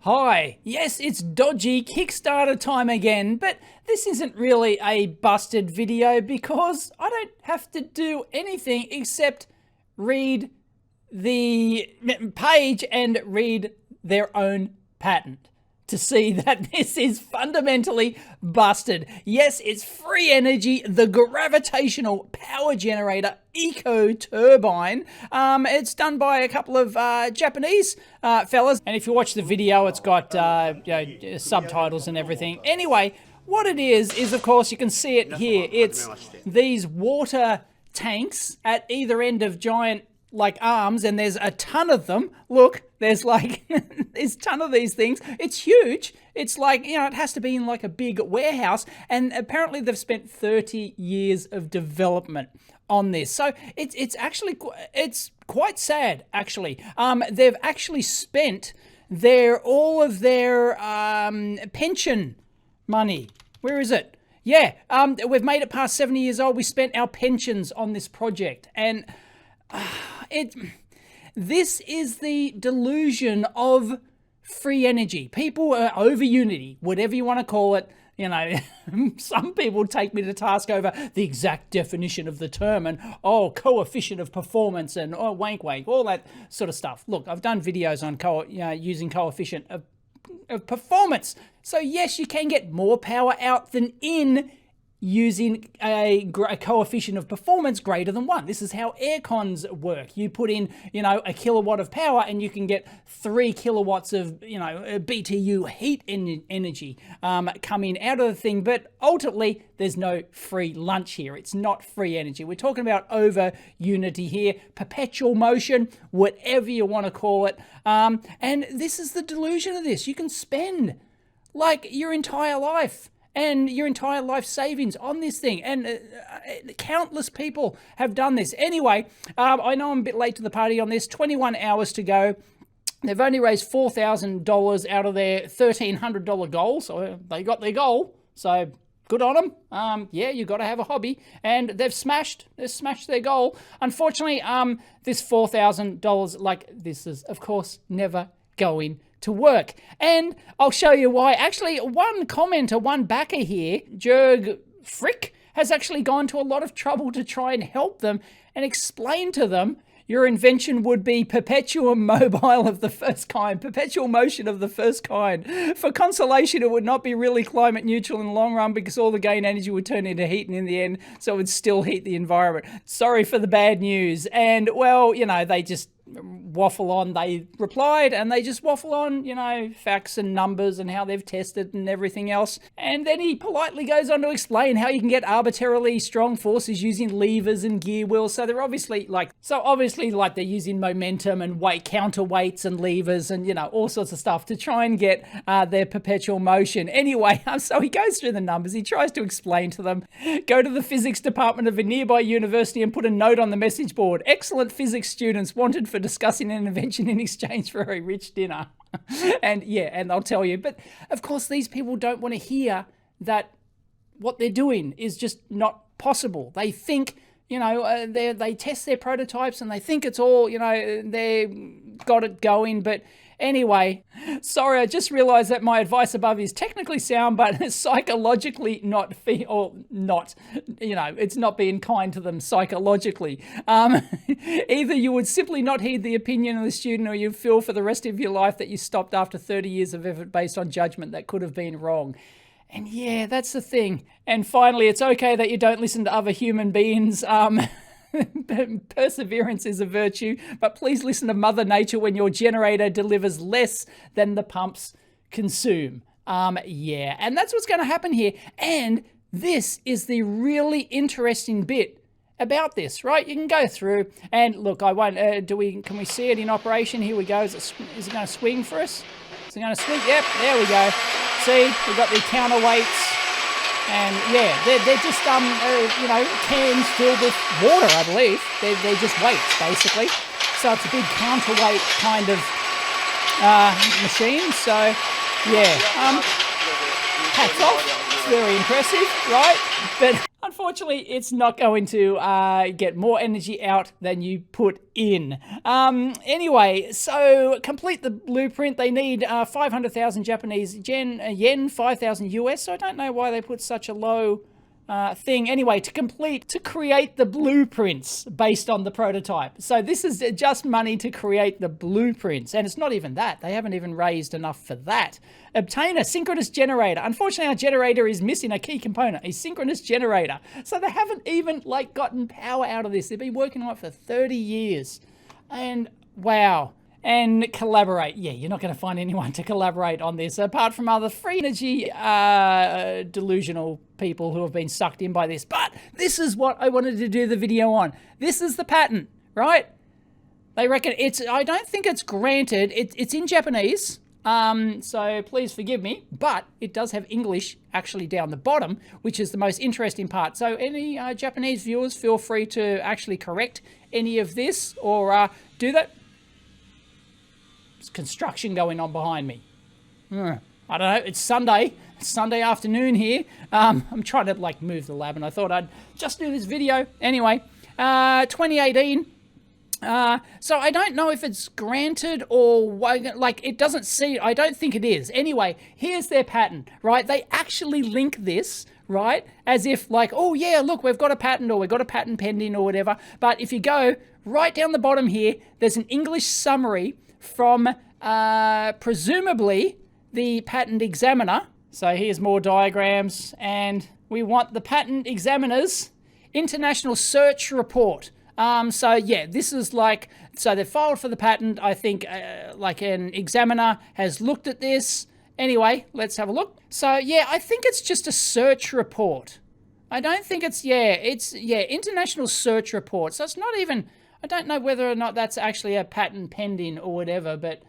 Hi, yes, it's dodgy Kickstarter time again, but this isn't really a busted video because I don't have to do anything except read the page and read their own patent to see that this is fundamentally busted. Yes, it's free energy, the Gravitational Power Generator Eco Turbine. It's done by a couple of Japanese fellas, and if you watch the video, it's got subtitles and everything. Anyway, what it is of course, you can see it here. It's these water tanks at either end of giant arms, and there's a ton of them. Look, there's there's a ton of these things. It's huge. It's it has to be in a big warehouse, and apparently they've spent 30 years of development on this. So it's actually quite sad, actually. They've actually spent all of their pension money. Where is it? Yeah, we've made it past 70 years old. We spent our pensions on this project, and this is the delusion of free energy. People are over unity, whatever you want to call it. Some people take me to task over the exact definition of the term and coefficient of performance and wank, all that sort of stuff. Look, I've done videos on using coefficient of performance. So yes, you can get more power out than in using a coefficient of performance greater than 1. This is how air cons work. You put in, a kilowatt of power and you can get 3 kilowatts of, BTU heat energy coming out of the thing. But ultimately, there's no free lunch here. It's not free energy. We're talking about over unity here, perpetual motion, whatever you want to call it. And this is the delusion of this. You can spend your entire life and your entire life savings on this thing. And countless people have done this. Anyway, I know I'm a bit late to the party on this. 21 hours to go. They've only raised $4,000 out of their $1,300 goal. So they got their goal. So good on them. Yeah, you got to have a hobby. And they've smashed their goal. Unfortunately, this $4,000, this is, of course, never going to work. And I'll show you why. Actually, one commenter, one backer here, Jurg Frick, has actually gone to a lot of trouble to try and help them and explain to them your invention would be perpetual mobile of the first kind, perpetual motion of the first kind. For consolation, it would not be really climate neutral in the long run because all the gain energy would turn into heat, and in the end, so it would still heat the environment. Sorry for the bad news. And well, they just waffle on. They replied and they just waffle on, facts and numbers and how they've tested and everything else. And then he politely goes on to explain how you can get arbitrarily strong forces using levers and gear wheels. So they're obviously they're using momentum and counterweights and levers and, all sorts of stuff to try and get their perpetual motion. Anyway, so he goes through the numbers. He tries to explain to them. Go to the physics department of a nearby university and put a note on the message board. Excellent physics students wanted for discussing an invention in exchange for a rich dinner. And I'll tell you, but of course these people don't want to hear that what they're doing is just not possible. They think, they test their prototypes and they think it's all, they've got it going. But anyway, sorry, I just realized that my advice above is technically sound, but psychologically it's not being kind to them psychologically. Either you would simply not heed the opinion of the student, or you'd feel for the rest of your life that you stopped after 30 years of effort based on judgment that could have been wrong. And yeah, that's the thing. And finally, it's okay that you don't listen to other human beings. Perseverance is a virtue, but please listen to Mother Nature when your generator delivers less than the pumps consume. And that's what's going to happen here. And this is the really interesting bit about this, right? You can go through and look. I won't. Can we see it in operation? Here we go. Is it going to swing for us? Is it going to swing? Yep. There we go. See, we've got the counterweights. And yeah, they're just, cans filled with water, I believe. They're just weights, basically. So it's a big counterweight kind of machine. So yeah, hats off. It's very impressive, right? But unfortunately, it's not going to get more energy out than you put in. Anyway, so complete the blueprint. They need 500,000 Japanese yen, 5,000 US. So I don't know why they put such a low thing. Anyway, to create the blueprints based on the prototype. So this is just money to create the blueprints. And it's not even that. They haven't even raised enough for that. Obtain a synchronous generator. Unfortunately, our generator is missing a key component, a synchronous generator. So they haven't even like gotten power out of this. They've been working on it for 30 years. And wow. And collaborate. Yeah, you're not going to find anyone to collaborate on this apart from other free energy delusional people who have been sucked in by this. But this is what I wanted to do the video on. This is the patent, right? They reckon I don't think it's granted. It's in Japanese. So please forgive me, but it does have English actually down the bottom, which is the most interesting part. So any Japanese viewers, feel free to actually correct any of this or do that. There's construction going on behind me. I don't know. It's Sunday. It's Sunday afternoon here. I'm trying to like move the lab and I thought I'd just do this video. Anyway, 2018. So I don't know if it's granted or like it doesn't see. I don't think it is. Anyway, here's their patent, right? They actually link this, right? As if like, oh yeah, look, we've got a patent or we've got a patent pending or whatever. But if you go right down the bottom here, there's an English summary from presumably the patent examiner. So here's more diagrams, and we want the patent examiner's international search report. So yeah, this is like, so they filed for the patent. I think like an examiner has looked at this. Anyway, let's have a look. So yeah, I think it's just a search report. I don't think it's, international search report. So it's not even, I don't know whether or not that's actually a patent pending or whatever, but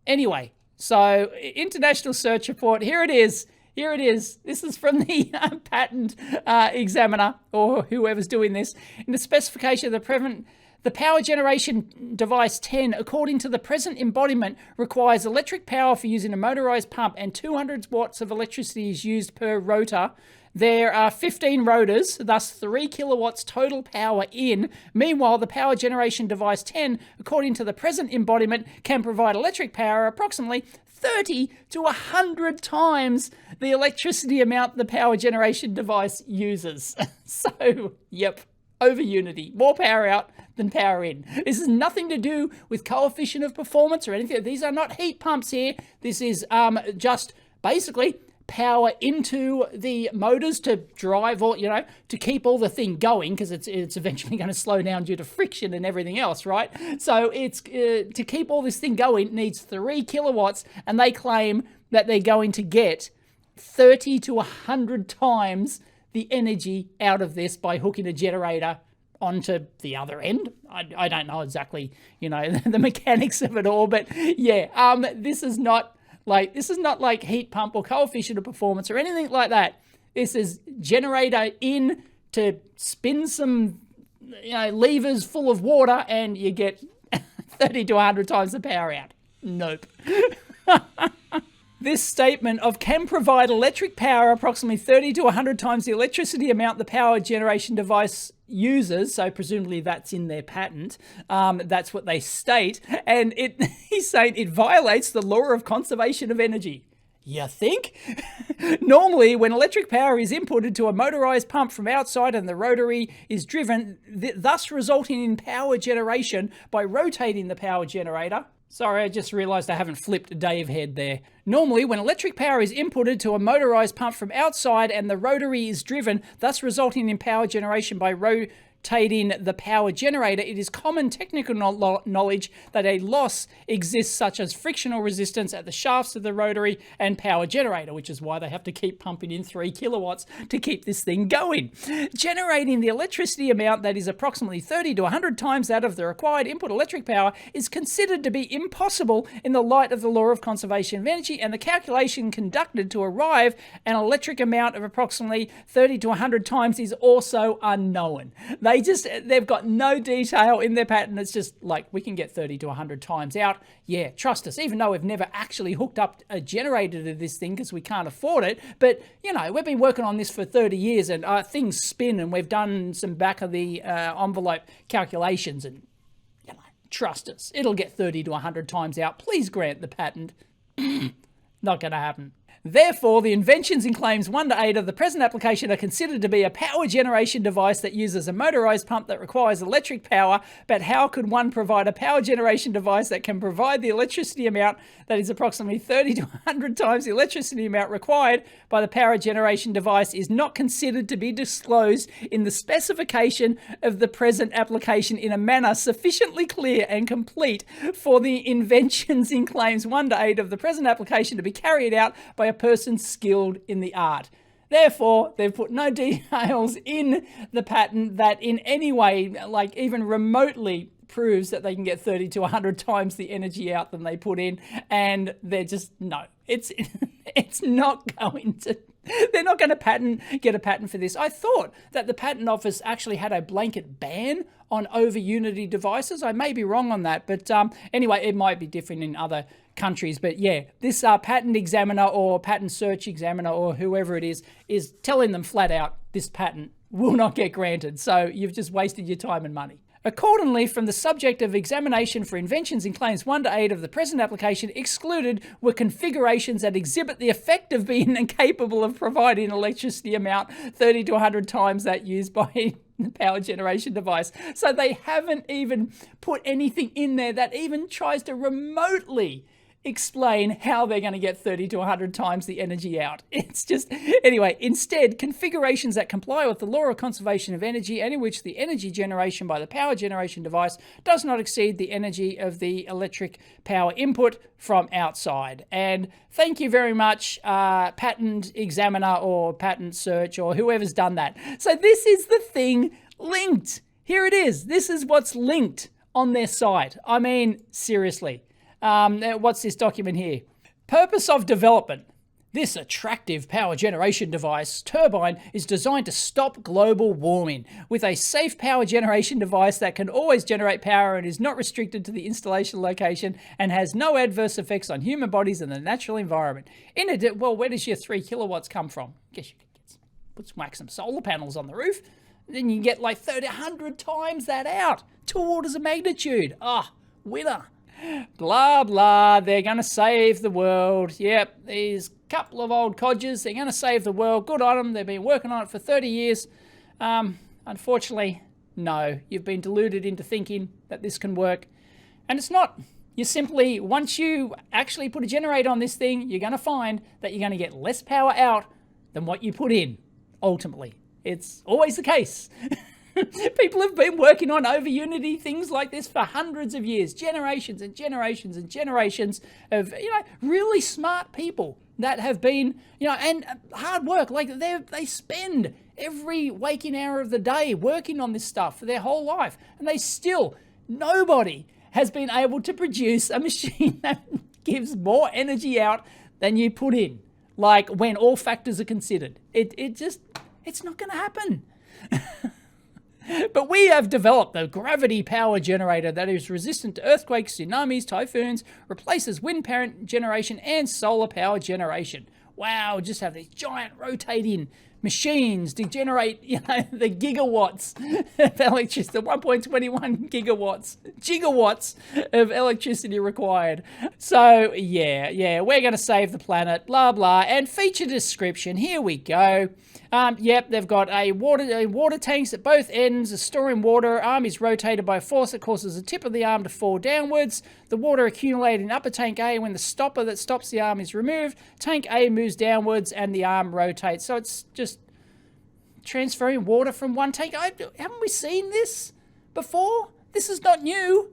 anyway, so international search report, here it is. Here it is. This is from the patent examiner or whoever's doing this. In the specification of the power generation device 10, according to the present embodiment, requires electric power for using a motorized pump and 200 watts of electricity is used per rotor. There are 15 rotors, thus 3 kilowatts total power in. Meanwhile, the power generation device 10, according to the present embodiment, can provide electric power approximately 30 to 100 times the electricity amount the power generation device uses. So, yep, over unity. More power out than power in. This has nothing to do with coefficient of performance or anything. These are not heat pumps here. This is just basically power into the motors to drive all, to keep all the thing going, because it's eventually going to slow down due to friction and everything else, right? So it's to keep all this thing going needs 3 kilowatts, and they claim that they're going to get 30 to 100 times the energy out of this by hooking a generator onto the other end. I don't know exactly, the mechanics of it all, but yeah, this is not like heat pump or coefficient of performance or anything like that. This is generator in to spin some, levers full of water and you get 30 to 100 times the power out. Nope. This statement of can provide electric power approximately 30 to 100 times the electricity amount the power generation device uses, so presumably that's in their patent, that's what they state, and he's saying it violates the law of conservation of energy. You think? Normally, when electric power is inputted to a motorized pump from outside and the rotary is driven, thus resulting in power generation by rotating the power generator. Sorry, I just realized I haven't flipped Dave head there. Normally, when electric power is inputted to a motorized pump from outside and the rotary is driven, thus resulting in power generation by rotating the power generator, it is common technical knowledge that a loss exists such as frictional resistance at the shafts of the rotary and power generator, which is why they have to keep pumping in 3 kilowatts to keep this thing going. Generating the electricity amount that is approximately 30 to 100 times that of the required input electric power is considered to be impossible in the light of the law of conservation of energy, and the calculation conducted to arrive an electric amount of approximately 30 to 100 times is also unknown. They they've got no detail in their patent. It's just like, we can get 30 to 100 times out. Yeah, trust us, even though we've never actually hooked up a generator to this thing because we can't afford it. But, you know, we've been working on this for 30 years and things spin, and we've done some back of the envelope calculations, and, you know, trust us, it'll get 30 to 100 times out. Please grant the patent. Not going to happen. Therefore, the inventions in claims 1 to 8 of the present application are considered to be a power generation device that uses a motorized pump that requires electric power. But how could one provide a power generation device that can provide the electricity amount that is approximately 30 to 100 times the electricity amount required by the power generation device is not considered to be disclosed in the specification of the present application in a manner sufficiently clear and complete for the inventions in claims 1 to 8 of the present application to be carried out by a person skilled in the art. Therefore, they've put no details in the patent that in any way, like even remotely, proves that they can get 30 to 100 times the energy out than they put in. And they're just, no, it's not going to, they're not going to get a patent for this. I thought that the patent office actually had a blanket ban on over unity devices. I may be wrong on that, but anyway, it might be different in other countries. But yeah, this patent examiner or patent search examiner or whoever it is telling them flat out, this patent will not get granted. So you've just wasted your time and money. Accordingly, from the subject of examination for inventions in claims 1 to 8 of the present application, excluded were configurations that exhibit the effect of being incapable of providing electricity amount 30 to 100 times that used by the power generation device. So they haven't even put anything in there that even tries to remotely explain how they're going to get 30 to 100 times the energy out. It's just, anyway, instead, configurations that comply with the law of conservation of energy and in which the energy generation by the power generation device does not exceed the energy of the electric power input from outside. And thank you very much, patent examiner or patent search or whoever's done that. So this is the thing linked. Here it is. This is what's linked on their site. I mean, seriously. What's this document here? Purpose of development. This attractive power generation device, Turbine, is designed to stop global warming with a safe power generation device that can always generate power and is not restricted to the installation location and has no adverse effects on human bodies and the natural environment. Well, where does your 3 kilowatts come from? I guess you could whack some solar panels on the roof. Then you can get like 100 times that out. 2 orders of magnitude. Winner. Blah, blah, they're going to save the world. Yep, these couple of old codgers, they're going to save the world. Good on them. They've been working on it for 30 years. Unfortunately, no. You've been deluded into thinking that this can work. And it's not. You simply, once you actually put a generator on this thing, you're going to find that you're going to get less power out than what you put in, ultimately. It's always the case. People have been working on over unity things like this for hundreds of years, generations and generations and generations of, really smart people that have been, and hard work. Like they spend every waking hour of the day working on this stuff for their whole life. And nobody has been able to produce a machine that gives more energy out than you put in. Like when all factors are considered. It's not going to happen. But we have developed the gravity power generator that is resistant to earthquakes, tsunamis, typhoons, replaces wind power generation and solar power generation. Wow, just have these giant rotating machines to generate, the gigawatts of electricity, the 1.21 gigawatts of electricity required. So yeah, we're going to save the planet, blah, blah. And feature description, here we go. Yep, they've got a water tanks at both ends, a storing water. Arm is rotated by a force that causes the tip of the arm to fall downwards. The water accumulates in upper tank A. When the stopper that stops the arm is removed, tank A moves downwards and the arm rotates. So it's just transferring water from one tank. Haven't we seen this before? This is not new.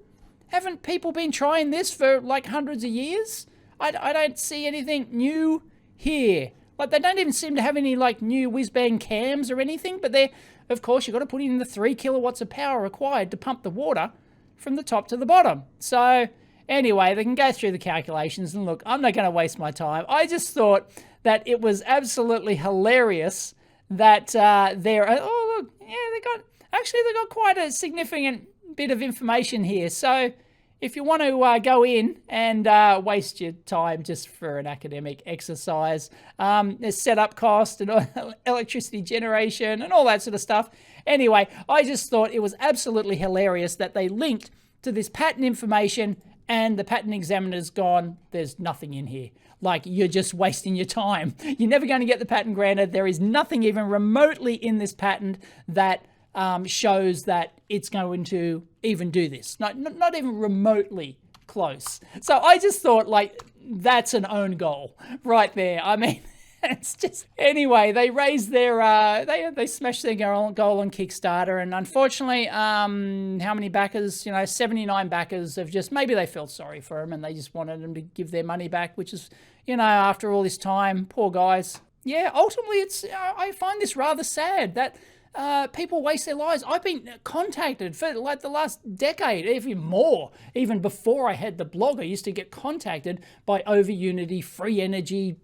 Haven't people been trying this for like hundreds of years? I don't see anything new here. Like, they don't even seem to have any, like, new whiz-bang cams or anything, but of course, you've got to put in the 3 kilowatts of power required to pump the water from the top to the bottom. So, anyway, they can go through the calculations, and look, I'm not going to waste my time. I just thought that it was absolutely hilarious that they got actually they've got quite a significant bit of information here. So if you want to go in and waste your time just for an academic exercise, there's setup cost and electricity generation and all that sort of stuff. Anyway, I just thought it was absolutely hilarious that they linked to this patent information and the patent examiner's gone, there's nothing in here. Like, you're just wasting your time. You're never going to get the patent granted. There is nothing even remotely in this patent that shows that it's going to even do this. Not even remotely close. So I just thought, like, that's an own goal right there. I mean, it's just... Anyway, they raised their... they smashed their goal on Kickstarter, and unfortunately, how many backers? 79 backers have just... Maybe they felt sorry for them and they just wanted them to give their money back, which is, after all this time, poor guys. Yeah, ultimately, it's... I find this rather sad that people waste their lives. I've been contacted for like the last decade, even more. Even before I had the blog, I used to get contacted by over Unity, free energy,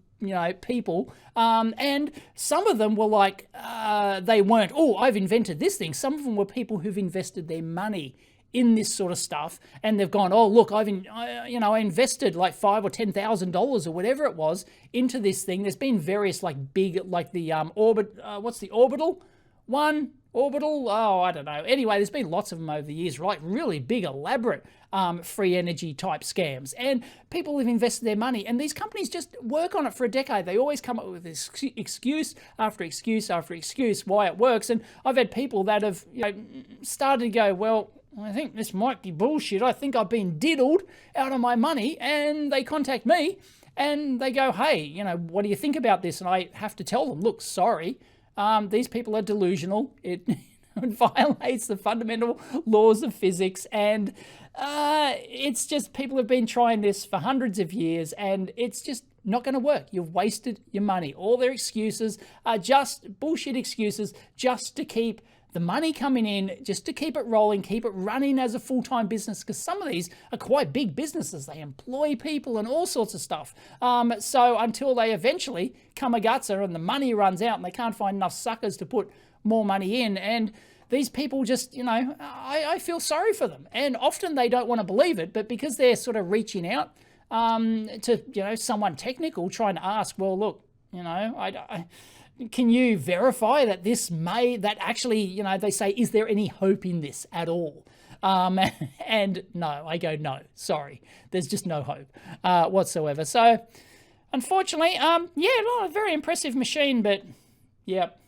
people. And some of them were like, they weren't, oh, I've invented this thing. Some of them were people who've invested their money in this sort of stuff, and they've gone, oh, look, I invested like $5,000 or $10,000 or whatever it was into this thing. There's been various like big, like the what's the orbital one? Orbital? Oh, I don't know. Anyway, there's been lots of them over the years, right? Really big, elaborate free energy type scams. And people have invested their money, and these companies just work on it for a decade. They always come up with this excuse after excuse after excuse why it works. And I've had people that have started to go, well, I think this might be bullshit. I think I've been diddled out of my money. And they contact me and they go, hey, what do you think about this? And I have to tell them, look, sorry. These people are delusional. It violates the fundamental laws of physics, and it's just people have been trying this for hundreds of years, and it's just not going to work. You've wasted your money. All their excuses are just bullshit excuses just to keep the money coming in, just to keep it rolling, keep it running as a full-time business, because some of these are quite big businesses. They employ people and all sorts of stuff. So until they eventually come a gutser and the money runs out and they can't find enough suckers to put more money in, and these people just, I feel sorry for them. And often they don't want to believe it, but because they're sort of reaching out to, someone technical trying to ask, well, look, can you verify that that actually, they say, is there any hope in this at all? And no, I go, no, sorry. There's just no hope whatsoever. So unfortunately, a very impressive machine, but yep.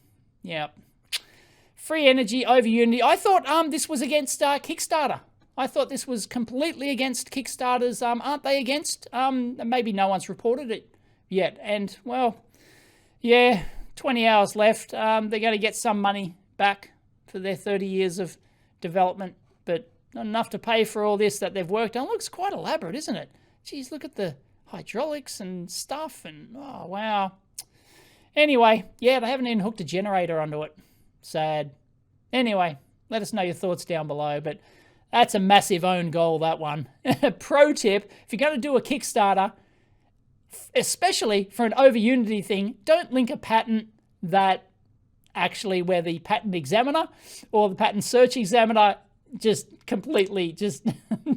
Free energy over Unity. I thought this was against Kickstarter. I thought this was completely against Kickstarter's, aren't they against? Maybe no one's reported it yet. And, well, yeah, 20 hours left. They're going to get some money back for their 30 years of development, but not enough to pay for all this that they've worked on. It looks quite elaborate, isn't it? Geez, look at the hydraulics and stuff, and oh, wow. Anyway, yeah, they haven't even hooked a generator onto it. Sad. Anyway, let us know your thoughts down below, but that's a massive own goal, that one. Pro tip, if you're going to do a Kickstarter, especially for an over Unity thing, don't link a patent that actually where the patent examiner or the patent search examiner just completely just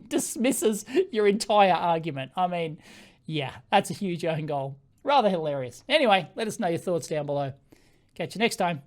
dismisses your entire argument. I mean, yeah, that's a huge own goal. Rather hilarious. Anyway, let us know your thoughts down below. Catch you next time.